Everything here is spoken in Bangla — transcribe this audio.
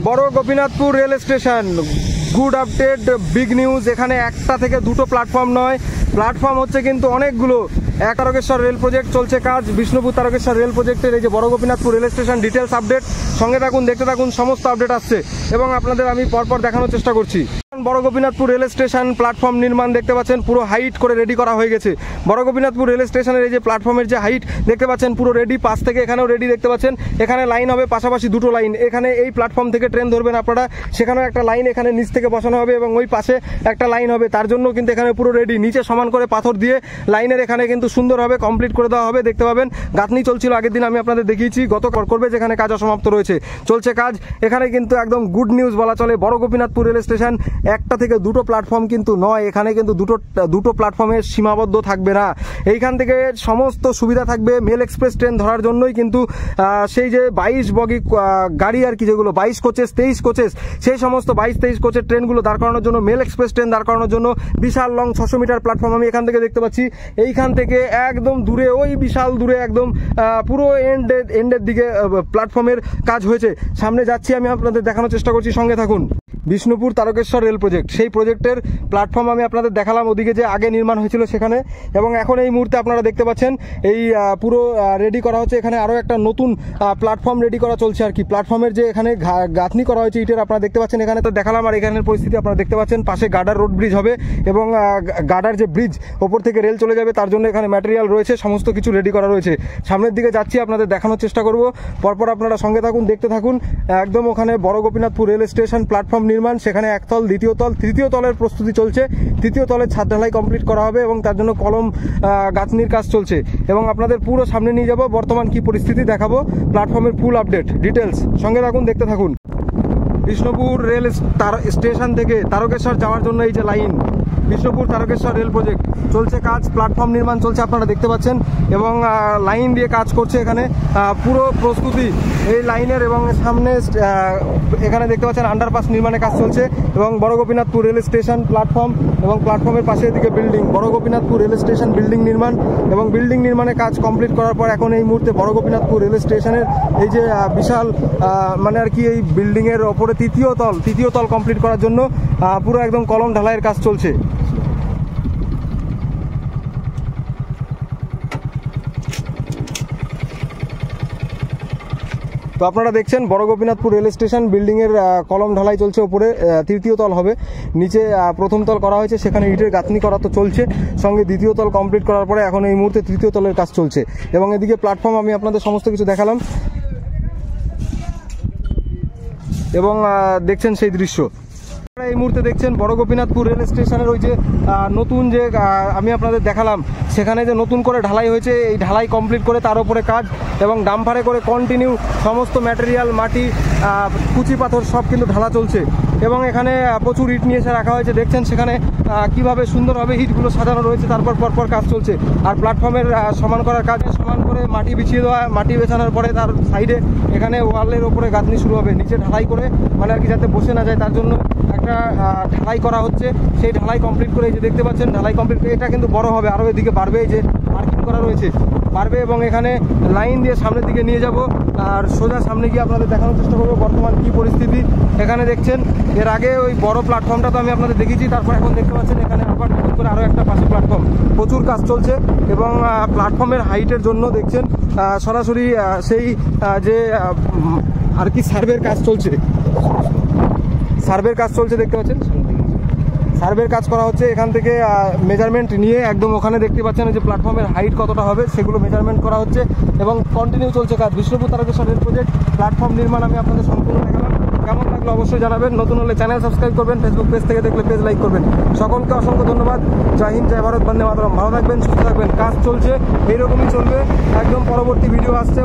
বড় Gopinathpur rail station, good update, big news. এখানে একটা থেকে দুটো প্ল্যাটফর্ম নয়, প্ল্যাটফর্ম হচ্ছে কিন্তু অনেকগুলো। তারকেশ্বর রেল প্রজেক্ট চলছে কাজ, বিষ্ণুপুর তারকেশ্বর রেল প্রজেক্টের এই যে বড় Gopinathpur rail station details update. সঙ্গে থাকুন, দেখতে থাকুন, সমস্ত আপডেট আসছে এবং আপনাদের আমি পরপর দেখানোর চেষ্টা করছি। বড় গোপীনাথপুর রেল স্টেশন প্ল্যাটফর্ম নির্মাণ দেখতে পাচ্ছেন, পুরো হাইট করে রেডি করা হয়ে গেছে। বড় গোপীনাথপুর রেল স্টেশনের এই যে প্ল্যাটফর্মের যে হাইট দেখতে পাচ্ছেন পুরো রেডি, পাশ থেকে এখানেও রেডি দেখতে পাচ্ছেন। এখানে লাইন হবে পাশাপাশি দুটো লাইন, এখানে এই প্ল্যাটফর্ম থেকে ট্রেন ধরবেন আপনারা, সেখানেও একটা লাইন এখানে নিচ থেকে বসানো হবে এবং ওই পাশে একটা লাইন হবে, তার জন্য কিন্তু এখানে পুরো রেডি। নিচে সমান করে পাথর দিয়ে লাইনের এখানে কিন্তু সুন্দরভাবে কমপ্লিট করে দেওয়া হবে। দেখতে পাবেন গাঁথনি চলছিল আগের দিন, আমি আপনাদের দেখিয়েছি। গত করবে যেখানে কাজ অসমাপ্ত রয়েছে, চলছে কাজ। এখানে কিন্তু একদম গুড নিউজ বলা চলে। বড় গোপীনাথপুর রেল স্টেশন একটা থেকে দুটো প্ল্যাটফর্ম কিন্তু নয়, এখানে কিন্তু দুটো প্ল্যাটফর্মে সীমাবদ্ধ থাকবে না। এইখান থেকে সমস্ত সুবিধা থাকবে। মেল এক্সপ্রেস ট্রেন ধরার জন্যই কিন্তু সেই যে 22 বগি গাড়ি আর কি, যেগুলো 22 কোচেস 23 কোচেস, সেই সমস্ত 22-23 কোচের ট্রেনগুলো দাঁড় করানোর জন্য, মেল এক্সপ্রেস ট্রেন দাঁড় করানোর জন্য বিশাল লং 600 মিটার প্ল্যাটফর্ম আমি এখান থেকে দেখতে পাচ্ছি। এইখান থেকে একদম দূরে, ওই বিশাল দূরে একদম পুরো এন্ডের দিকে প্ল্যাটফর্মের কাজ হয়েছে। সামনে যাচ্ছি, আমি আপনাদের দেখানোর চেষ্টা করছি, সঙ্গে থাকুন। বিষ্ণুপুর তারকেশ্বর রেল প্রজেক্ট, সেই প্রজেক্টের প্ল্যাটফর্ম আমি আপনাদের দেখালাম ওদিকে যে আগে নির্মাণ হয়েছিল সেখানে, এবং এখন এই মুহূর্তে আপনারা দেখতে পাচ্ছেন এই পুরো রেডি করা হচ্ছে। এখানে আরও একটা নতুন প্ল্যাটফর্ম রেডি করা চলছে আর কি। প্ল্যাটফর্মের যে এখানে গাঁথনি করা হয়েছে ইটের, আপনারা দেখতে পাচ্ছেন। এখানে তো দেখালাম, আর এখানের পরিস্থিতি আপনারা দেখতে পাচ্ছেন। পাশে গার্ডার রোড ব্রিজ হবে এবং গার্ডার যে ব্রিজ, ওপর থেকে রেল চলে যাবে, তার জন্য এখানে ম্যাটেরিয়াল রয়েছে, সমস্ত কিছু রেডি করা রয়েছে। সামনের দিকে যাচ্ছি, আপনাদের দেখানোর চেষ্টা করব, পরপর আপনারা সঙ্গে থাকুন, দেখতে থাকুন। একদম ওখানে বড় গোপীনাথপুর রেল স্টেশন প্ল্যাটফর্ম নির্মাণ, সেখানে একতল, দ্বিতীয় তল, তৃতীয় তলের প্রস্তুতি চলছে। তৃতীয় তলের ছাদ ঢালাই কমপ্লিট করা হবে এবং তার জন্য কলম গাঁথনির কাজ চলছে, এবং আপনাদের পুরো সামনে নিয়ে যাব, বর্তমান কি পরিস্থিতি দেখাবো, প্ল্যাটফর্মের ফুল আপডেট ডিটেলস। সঙ্গে থাকুন, দেখতে থাকুন। বিষ্ণুপুর রেল স্টেশন থেকে তারকেশ্বর যাওয়ার জন্য এই যে line, Bishnupur Tarakeswar rail project চলছে কাজ, প্ল্যাটফর্ম নির্মাণ চলছে, আপনারা দেখতে পাচ্ছেন, এবং লাইন দিয়ে কাজ করছে এখানে পুরো প্রস্তুতি এই লাইনের। এবং সামনে এখানে দেখতে পাচ্ছেন আন্ডারপাস নির্মাণের কাজ চলছে, এবং বড় গোপীনাথপুর রেল স্টেশন প্ল্যাটফর্ম এবং প্ল্যাটফর্মের পাশে এদিকে বিল্ডিং, বড় গোপীনাথপুর রেল স্টেশন বিল্ডিং নির্মাণ, এবং বিল্ডিং নির্মাণের কাজ কমপ্লিট করার পর এখন এই মুহূর্তে বড় গোপীনাথপুর রেল স্টেশনের এই যে বিশাল মানে আর কি, এই বিল্ডিংয়ের ওপরে তৃতীয় তল কমপ্লিট করার জন্য পুরো একদম কলম ঢালাইয়ের কাজ চলছে। তো আপনারা দেখছেন বড় গোপীনাথপুর রেল স্টেশন বিল্ডিংয়ের কলম ঢালাই চলছে, ওপরে তৃতীয় তল হবে, নিচে প্রথম তল করা হয়েছে, সেখানে ইটের গাঁথনি করা তো চলছে, সঙ্গে দ্বিতীয় তল কমপ্লিট করার পরে এখন এই মুহূর্তে তৃতীয় তলের কাজ চলছে। এবং এদিকে প্ল্যাটফর্ম আমি আপনাদের সমস্ত কিছু দেখালাম, এবং দেখছেন সেই দৃশ্য। এই মুহূর্তে দেখছেন বড় গোপীনাথপুর রেল স্টেশনের ওই যে নতুন যে আমি আপনাদের দেখালাম, সেখানে যে নতুন করে ঢালাই হয়েছে, এই ঢালাই কমপ্লিট করে তার উপরে কাজ, এবং ডাম্পারে করে কন্টিনিউ সমস্ত ম্যাটেরিয়াল, মাটি, কুচি পাথর সব কিন্তু ঢালা চলছে। এবং এখানে প্রচুর ইট নিয়ে এসে রাখা হয়েছে, দেখছেন সেখানে কিভাবে সুন্দরভাবে ইটগুলো সাজানো রয়েছে, তারপর পরপর কাজ চলছে। আর প্ল্যাটফর্মের সমান করার কাজে সমান করে মাটি বিছিয়ে দেওয়া, মাটি বেছানোর পরে তার সাইডে এখানে ওয়ালের ওপরে গাঁথনি শুরু হবে, নিচে ঢালাই করে, মানে আর কি যাতে বসে না যায়, তার জন্য একটা ঢালাই করা হচ্ছে। সেই ঢালাই কমপ্লিট করে এই যে দেখতে পাচ্ছেন ঢালাই কমপ্লিট করে, এটা কিন্তু বড় হবে, আরও এদিকে বাড়বে, এই যে পার্কিং করা রয়েছে বাড়বে, এবং এখানে লাইন দিয়ে সামনের দিকে নিয়ে যাব, আর সোজা সামনে গিয়ে আপনাদের দেখানোর চেষ্টা করবো বর্তমান কি পরিস্থিতি। এখানে দেখছেন এর আগে ওই বড় প্ল্যাটফর্মটা তো আমি আপনাদের দেখিয়েছি, তারপর এখন দেখতে পাচ্ছেন এখানে আবার নতুন করে আরও একটা পাশে প্ল্যাটফর্ম, প্রচুর কাজ চলছে। এবং প্ল্যাটফর্মের হাইটের জন্য দেখছেন সরাসরি সেই যে আর কি সার্ভের কাজ চলছে, দেখতে পাচ্ছেন সার্ভের কাজ করা হচ্ছে। এখান থেকে মেজারমেন্ট নিয়ে একদম ওখানে দেখতে পাচ্ছেন যে প্ল্যাটফর্মের হাইট কতটা হবে, সেগুলো মেজারমেন্ট করা হচ্ছে, এবং কন্টিনিউ চলছে কাজ। Bishnupur Tarakeswar rail project platform নির্মাণ আমি আপনাদের সম্পূর্ণ দেখালাম। কেমন লাগলো অবশ্যই জানাবেন, নতুন হলে চ্যানেল সাবস্ক্রাইব করবেন, ফেসবুক পেজ থেকে দেখলে পেজ লাইক করবেন। সকলকে অসংখ্য ধন্যবাদ। জয় হিন্দ, জয় ভারত, বন্দে মাতরম। ভালো থাকবেন, সুস্থ থাকবেন, কাজ চলছে, এইরকমই চলবে, একদম পরবর্তী ভিডিও আসছে।